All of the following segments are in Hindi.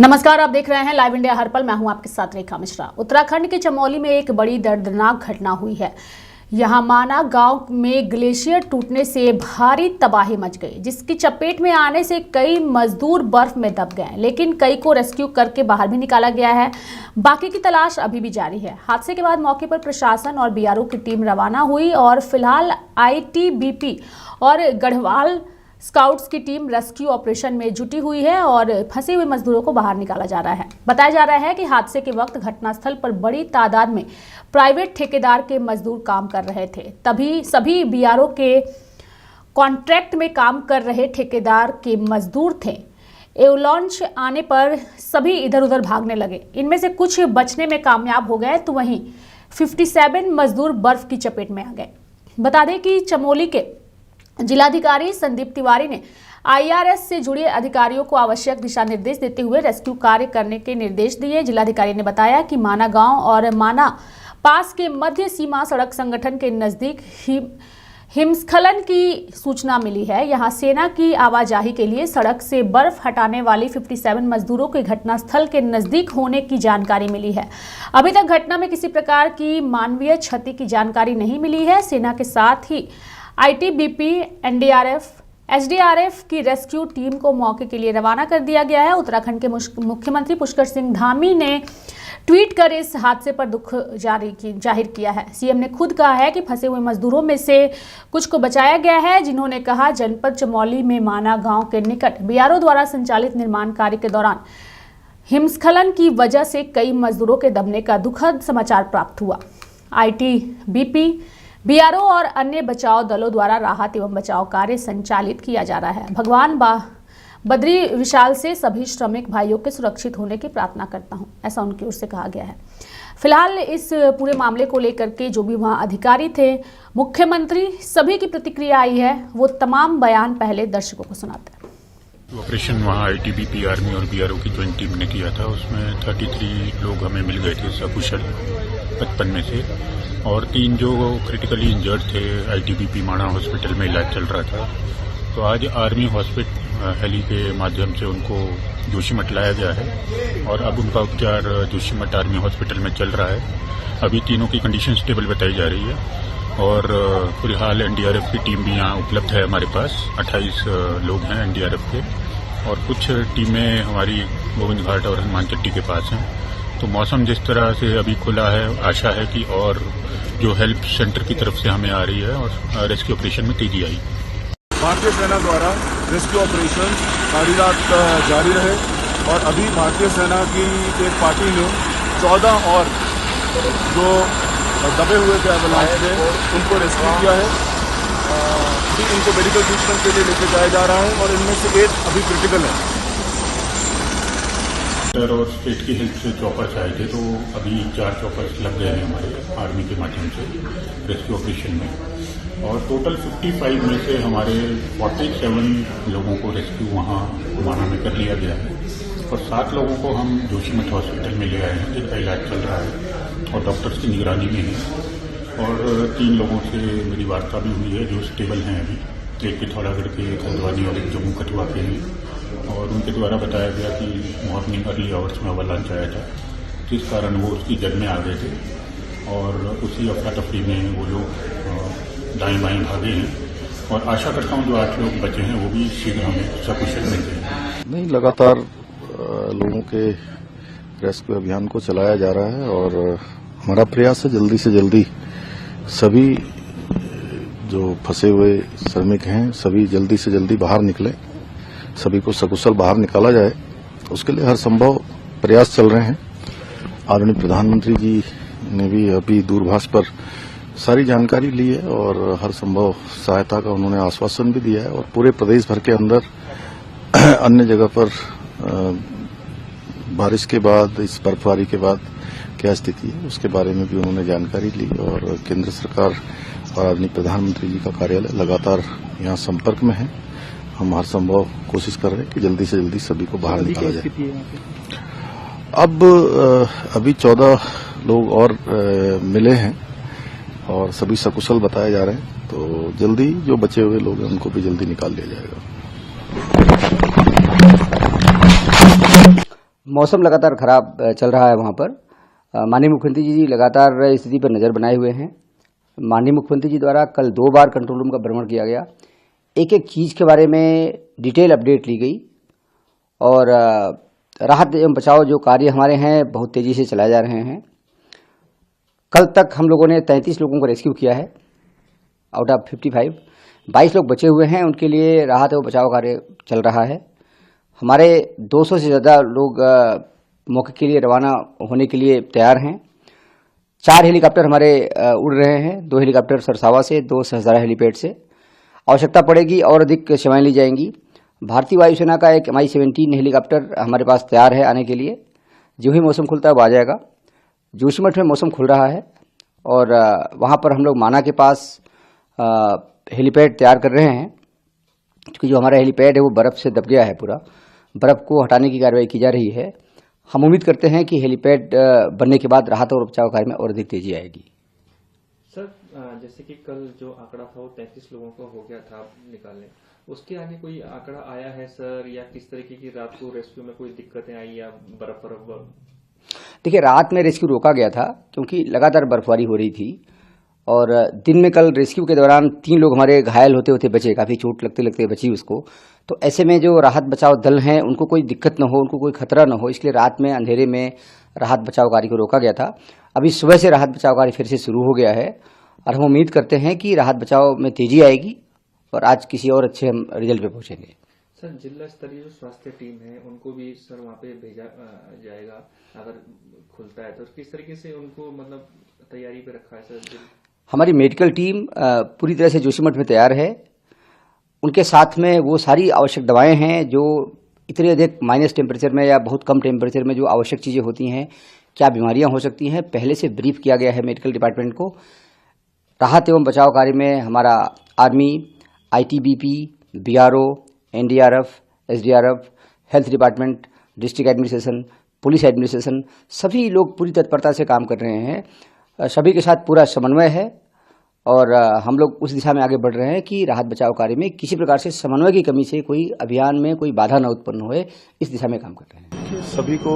नमस्कार, आप देख रहे हैं लाइव इंडिया हर पल। मैं हूं आपके साथ रेखा मिश्रा। उत्तराखंड के चमोली में एक बड़ी दर्दनाक घटना हुई है। यहां माना गांव में ग्लेशियर टूटने से भारी तबाही मच गई, जिसकी चपेट में आने से कई मजदूर बर्फ में दब गए, लेकिन कई को रेस्क्यू करके बाहर भी निकाला गया है। बाकी की तलाश अभी भी जारी है। हादसे के बाद मौके पर प्रशासन और बीआरओ की टीम रवाना हुई और फिलहाल आईटीबीपी और गढ़वाल स्काउट्स की टीम रेस्क्यू ऑपरेशन में जुटी हुई है और फंसे हुए मजदूरों को बाहर निकाला जा रहा है। बताया जा रहा है कि हादसे के वक्त घटनास्थल पर बड़ी तादाद में प्राइवेट ठेकेदार के मजदूर काम कर रहे थे। तभी सभी बीआरओ के कॉन्ट्रैक्ट में काम कर रहे ठेकेदार के मजदूर थे। एवलांच आने पर सभी इधर उधर भागने लगे। इनमें से कुछ बचने में कामयाब हो गए, तो वहीं 57 मजदूर बर्फ की चपेट में आ गए। बता दें कि चमोली के जिलाधिकारी संदीप तिवारी ने आईआरएस से जुड़े अधिकारियों को आवश्यक दिशा निर्देश देते हुए रेस्क्यू कार्य करने के निर्देश दिए। जिलाधिकारी ने बताया कि माना गांव और माना पास के मध्य सीमा सड़क संगठन के नजदीक हिमस्खलन की सूचना मिली है। यहां सेना की आवाजाही के लिए सड़क से बर्फ हटाने वाली 57 मजदूरों के घटनास्थल के नजदीक होने की जानकारी मिली है। अभी तक घटना में किसी प्रकार की मानवीय क्षति की जानकारी नहीं मिली है। सेना के साथ ही आईटीबीपी, एनडीआरएफ, एसडीआरएफ की रेस्क्यू टीम को मौके के लिए रवाना कर दिया गया है। उत्तराखंड के मुख्यमंत्री पुष्कर सिंह धामी ने ट्वीट कर इस हादसे पर दुख जाहिर किया है। सीएम ने खुद कहा है कि फंसे हुए मजदूरों में से कुछ को बचाया गया है, जिन्होंने कहा जनपद चमोली में माना गांव के निकट बीआरओ द्वारा संचालित निर्माण कार्य के दौरान हिमस्खलन की वजह से कई मजदूरों के दबने का दुखद समाचार प्राप्त हुआ। आईटीबीपी, बीआरओ और अन्य बचाव दलों द्वारा राहत एवं बचाव कार्य संचालित किया जा रहा है। भगवान बद्री विशाल से सभी श्रमिक भाइयों के सुरक्षित होने की प्रार्थना करता हूं, ऐसा उनकी ओर से कहा गया है। फिलहाल इस पूरे मामले को लेकर के जो भी वहां अधिकारी थे, मुख्यमंत्री, सभी की प्रतिक्रिया आई है। वो तमाम बयान पहले दर्शकों को सुनाते हैं। ऑपरेशन वहाँ आईटीबीपी, आर्मी और बीआरओ की ज्वाइंट टीम ने किया था। उसमें 33 लोग हमें मिल गए थे सकुशल 55 में से, और 3 जो क्रिटिकली इंजर्ड थे आईटीबीपी माणा हॉस्पिटल में इलाज चल रहा था। तो आज आर्मी हॉस्पिटल हेली के माध्यम से उनको जोशीमठ लाया गया है और अब उनका उपचार जोशीमठ आर्मी हॉस्पिटल में चल रहा है। अभी तीनों की कंडीशन स्टेबल बताई जा रही है और फिलहाल एनडीआरएफ की टीम भी यहाँ उपलब्ध है। हमारे पास 28 लोग हैं एनडीआरएफ के, और कुछ टीमें हमारी गोविंद घाट और हनुमान चट्टी के पास हैं। तो मौसम जिस तरह से अभी खुला है, आशा है कि और जो हेल्प सेंटर की तरफ से हमें आ रही है और रेस्क्यू ऑपरेशन में तेजी आई। भारतीय सेना द्वारा रेस्क्यू ऑपरेशन सारी रात जारी रहे और अभी भारतीय सेना की एक पार्टी ने 14 और जो दबे हुए थे एवलांच में उनको रेस्क्यू किया है। अभी इनको मेडिकल ट्रीटमेंट के लिए लेके जाया जा रहा है और इनमें से 1 अभी क्रिटिकल है। और स्टेट की हेल्प से चॉपर्स आए थे, तो अभी 4 चॉपर्स लग गए हैं हमारे आर्मी के माध्यम से रेस्क्यू ऑपरेशन में, और टोटल 55 में से हमारे 47 लोगों को रेस्क्यू वहाँ माना में कर लिया गया है और 7 लोगों को हम जोशीमठ हॉस्पिटल में ले आए हैं, जिनका इलाज चल रहा है और डॉक्टर्स की निगरानी में है। और 3 लोगों से मेरी वार्ता भी हुई है जो स्टेबल हैं अभी। एक पिथौरागढ़ के, एक हल्द्वानी और एक जम्मू कठुआ के हैं, और उनके द्वारा बताया गया कि मॉर्निंग अर्ली आवर्स में अवलांच आया था, जिस कारण वो उसकी जड़ में आ गए थे और उसी अफरा तफरी में वो लोग दाएं बाएं भागे हैं। और आशा करता हूं जो 8 लोग बचे हैं वो भी शीघ्र हमें सकुशल मिलते हैं। नहीं, लगातार लोगों के रेस्क्यू अभियान को चलाया जा रहा है और हमारा प्रयास है जल्दी से जल्दी सभी जो फंसे हुए श्रमिक हैं सभी जल्दी से जल्दी बाहर निकलें, सभी को सकुशल बाहर निकाला जाए। उसके लिए हर संभव प्रयास चल रहे हैं। आदरणीय प्रधानमंत्री जी ने भी अभी दूरभाष पर सारी जानकारी ली है और हर संभव सहायता का उन्होंने आश्वासन भी दिया है। और पूरे प्रदेश भर के अंदर अन्य जगह पर बारिश के बाद, इस बर्फबारी के बाद क्या स्थिति है उसके बारे में भी उन्होंने जानकारी ली। और केंद्र सरकार और आदरणीय प्रधानमंत्री जी का कार्यालय लगातार यहाँ संपर्क में है। हम हर संभव कोशिश कर रहे हैं कि जल्दी से जल्दी सभी को बाहर निकाला जाए। अब अभी 14 लोग और मिले हैं और सभी सकुशल बताए जा रहे हैं, तो जल्दी जो बचे हुए लोग हैं उनको भी जल्दी निकाल लिया जाएगा। मौसम लगातार खराब चल रहा है वहाँ पर। माननीय मुख्यमंत्री जी लगातार स्थिति पर नज़र बनाए हुए हैं। माननीय मुख्यमंत्री जी द्वारा कल 2 बार कंट्रोल रूम का भ्रमण किया गया, एक एक चीज़ के बारे में डिटेल अपडेट ली गई और राहत एवं बचाव जो कार्य हमारे हैं बहुत तेज़ी से चलाए जा रहे हैं। कल तक हम लोगों ने 33 लोगों को रेस्क्यू किया है आउट ऑफ 55। 22 लोग बचे हुए हैं, उनके लिए राहत एवं बचाव कार्य चल रहा है। हमारे 200 से ज़्यादा लोग मौके के लिए रवाना होने के लिए तैयार हैं। 4 हेलीकॉप्टर हमारे उड़ रहे हैं, 2 हेलीकॉप्टर सरसावा से, 2 सहस्रारा हेलीपैड से। आवश्यकता पड़ेगी और अधिक सेवाएं ली जाएंगी। भारतीय वायुसेना का एक Mi-17 हेलीकॉप्टर हमारे पास तैयार है आने के लिए। जो ही मौसम खुलता है वो आ जाएगा। जोशीमठ में मौसम खुल रहा है और वहाँ पर हम लोग माना के पास हेलीपैड तैयार कर रहे हैं, क्योंकि जो हमारा हेलीपैड है वो बर्फ़ से दब गया है। पूरा बर्फ़ को हटाने की कार्रवाई की जा रही है। हम उम्मीद करते हैं कि हेलीपैड बनने के बाद राहत और बचाव कार्य में और अधिक तेजी आएगी। सर, जैसे कि कल जो आंकड़ा था वो 33 लोगों का हो गया था निकालने, उसके आगे कोई आंकड़ा आया है सर, या किस तरीके की रात को रेस्क्यू में कोई दिक्कतें आई या बर्फ? देखिए, रात में रेस्क्यू रोका गया था क्योंकि लगातार बर्फबारी हो रही थी और दिन में कल रेस्क्यू के दौरान 3 लोग हमारे घायल होते होते बचे, काफ़ी चोट लगते लगते बची उसको। तो ऐसे में जो राहत बचाव दल हैं उनको कोई दिक्कत न हो, उनको कोई खतरा न हो, इसलिए रात में अंधेरे में राहत बचाव कार्य को रोका गया था। अभी सुबह से राहत बचाव कार्य फिर से शुरू हो गया है और हम उम्मीद करते हैं कि राहत बचाव में तेजी आएगी और आज किसी और अच्छे हम रिजल्ट पे पहुंचेंगे। सर, जिला स्तरीय जो स्वास्थ्य टीम है उनको भी सर वहाँ पे भेजा जाएगा अगर खुलता है, तो किस तरीके से उनको मतलब तैयारी पे रखा है सर? हमारी मेडिकल टीम पूरी तरह से जोशीमठ में तैयार है। उनके साथ में वो सारी आवश्यक दवाएं हैं जो इतने अधिक माइनस टेम्परेचर में या बहुत कम टेम्परेचर में जो आवश्यक चीज़ें होती हैं, क्या बीमारियां हो सकती हैं, पहले से ब्रीफ किया गया है मेडिकल डिपार्टमेंट को। राहत एवं बचाव कार्य में हमारा army, ITBP, BRO, NDRF, SDRF, health department, district administration, police administration, सभी लोग पूरी तत्परता से काम कर रहे हैं। सभी के साथ पूरा समन्वय है और हम लोग उस दिशा में आगे बढ़ रहे हैं कि राहत बचाव कार्य में किसी प्रकार से समन्वय की कमी से कोई अभियान में कोई बाधा न उत्पन्न होए, इस दिशा में काम कर रहे हैं। सभी को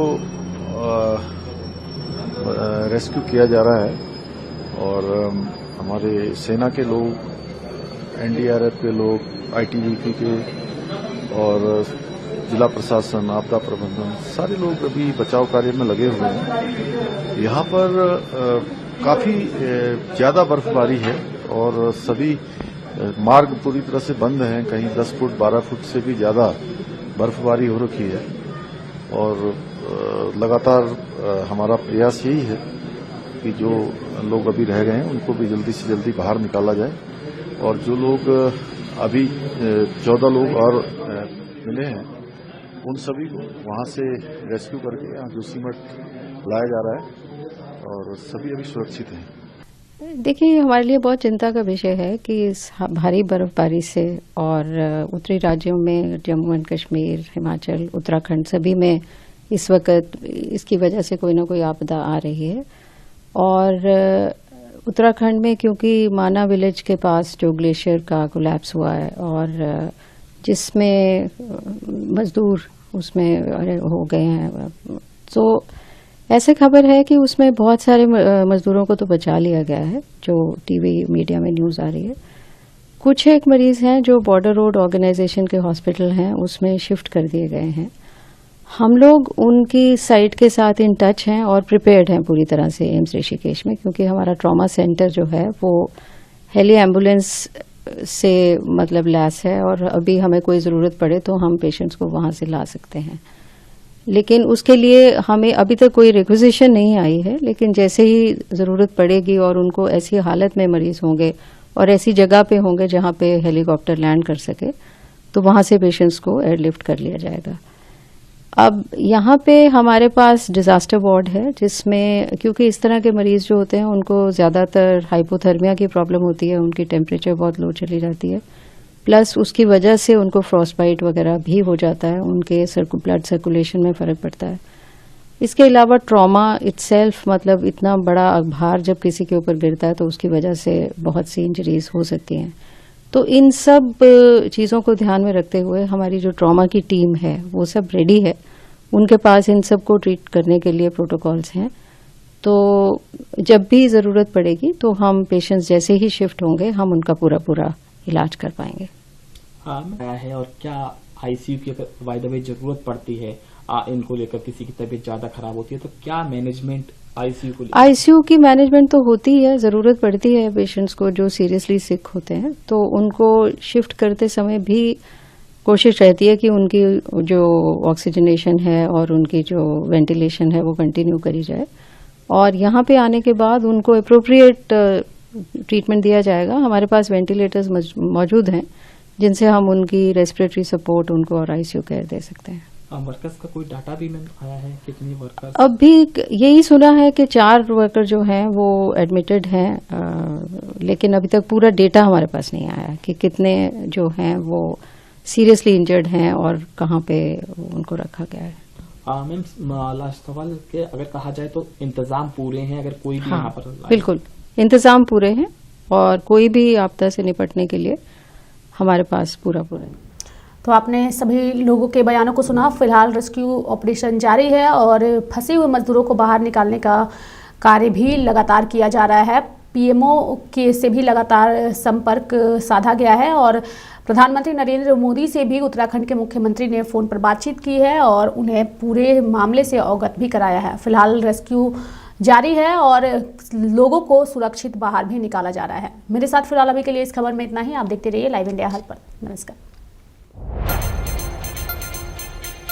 रेस्क्यू किया जा रहा है और हमारे सेना के लोग, NDRF के लोग, ITBP के और जिला प्रशासन, आपदा प्रबंधन, सारे लोग अभी बचाव कार्य में लगे हुए हैं। यहाँ पर काफी ज्यादा बर्फबारी है और सभी मार्ग पूरी तरह से बंद हैं। कहीं 10 फुट 12 फुट से भी ज्यादा बर्फबारी हो रखी है और लगातार हमारा प्रयास यही है कि जो लोग अभी रह गए हैं उनको भी जल्दी से जल्दी बाहर निकाला जाए और जो लोग अभी 14 लोग और मिले हैं उन सभी को वहां से रेस्क्यू करके यहाँ जोशीमठ लाया जा रहा है और सभी अभी सुरक्षित हैं। देखिए, हमारे लिए बहुत चिंता का विषय है कि इस भारी बर्फबारी से और उत्तरी राज्यों में जम्मू एंड कश्मीर, हिमाचल, उत्तराखंड सभी में इस वक्त इसकी वजह से कोई ना कोई आपदा आ रही है। और उत्तराखंड में क्योंकि माना विलेज के पास जो ग्लेशियर का कोलैप्स हुआ है और जिसमें मजदूर उसमें हो गए हैं, तो ऐसे खबर है कि उसमें बहुत सारे मजदूरों को तो बचा लिया गया है, जो टीवी मीडिया में न्यूज़ आ रही है। कुछ एक मरीज हैं जो बॉर्डर रोड ऑर्गेनाइजेशन के हॉस्पिटल हैं उसमें शिफ्ट कर दिए गए हैं। हम लोग उनकी साइट के साथ इन टच हैं और प्रिपेयर्ड हैं पूरी तरह से एम्स ऋषिकेश में, क्योंकि हमारा ट्रॉमा सेंटर जो है वो हेली एम्बुलेंस से मतलब लैस है और अभी हमें कोई ज़रूरत पड़े तो हम पेशेंट्स को वहाँ से ला सकते हैं। लेकिन उसके लिए हमें अभी तक कोई रिक्विजिशन नहीं आई है, लेकिन जैसे ही ज़रूरत पड़ेगी और उनको ऐसी हालत में मरीज़ होंगे और ऐसी जगह पे होंगे जहाँ पे हेलीकॉप्टर लैंड कर सके, तो वहाँ से पेशेंट्स को एयरलिफ्ट कर लिया जाएगा। अब यहाँ पे हमारे पास डिज़ास्टर वार्ड है, जिसमें क्योंकि इस तरह के मरीज़ जो होते हैं उनको ज़्यादातर हाइपोथर्मिया की प्रॉब्लम होती है, उनकी टेम्परेचर बहुत लो चली जाती है, प्लस उसकी वजह से उनको फ्रॉस्टबाइट वगैरह भी हो जाता है, उनके ब्लड सर्कुलेशन में फ़र्क पड़ता है। इसके अलावा ट्रॉमा इटसेल्फ मतलब इतना बड़ा भार जब किसी के ऊपर गिरता है तो उसकी वजह से बहुत सी इंजरीज हो सकती हैं। तो इन सब चीज़ों को ध्यान में रखते हुए हमारी जो ट्रॉमा की टीम है वो सब रेडी है उनके पास इन सबको ट्रीट करने के लिए प्रोटोकॉल्स हैं। तो जब भी ज़रूरत पड़ेगी तो हम पेशेंट्स जैसे ही शिफ्ट होंगे हम उनका पूरा इलाज कर पाएंगे। आया है और क्या आईसीयू की अगर बाय द वे जरूरत पड़ती है इनको लेकर, किसी की तबीयत ज्यादा खराब होती है तो क्या मैनेजमेंट आईसीयू को लेकर? आईसीयू की मैनेजमेंट तो होती है, ज़रूरत पड़ती है पेशेंट्स को जो सीरियसली सिक होते हैं, तो उनको शिफ्ट करते समय भी कोशिश रहती है कि उनकी जो ऑक्सीजनेशन है और उनकी जो वेंटिलेशन है वो कंटिन्यू करी जाए, और यहाँ पे आने के बाद उनको अप्रोप्रिएट ट्रीटमेंट दिया जाएगा। हमारे पास वेंटिलेटर्स मौजूद हैं जिनसे हम उनकी रेस्पिरेटरी सपोर्ट उनको और आईसीयू केयर दे सकते हैं। वर्कर्स का कोई डाटा भी आया है, कितनी वर्कर्स? अभी यही सुना है कि 4 वर्कर जो हैं वो एडमिटेड हैं, लेकिन अभी तक पूरा डेटा हमारे पास नहीं आया कि कितने जो हैं वो सीरियसली इंजर्ड हैं और कहाँ पे उनको रखा गया है। मैम लास्ट सवाल के अगर कहा जाए तो इंतजाम पूरे हैं, अगर कोई भी यहाँ पर बिल्कुल इंतजाम पूरे हैं और कोई भी आपदा से निपटने के लिए हमारे पास पूरा है। तो आपने सभी लोगों के बयानों को सुना। फिलहाल रेस्क्यू ऑपरेशन जारी है और फंसे हुए मजदूरों को बाहर निकालने का कार्य भी लगातार किया जा रहा है। पीएमओ के से भी लगातार संपर्क साधा गया है और प्रधानमंत्री नरेंद्र मोदी से भी उत्तराखंड के मुख्यमंत्री ने फ़ोन पर बातचीत की है और उन्हें पूरे मामले से अवगत भी कराया है। फिलहाल रेस्क्यू जारी है और लोगों को सुरक्षित बाहर भी निकाला जा रहा है। मेरे साथ फिलहाल अभी के लिए इस खबर में इतना ही। आप देखते रहिए लाइव इंडिया हर पल। नमस्कार।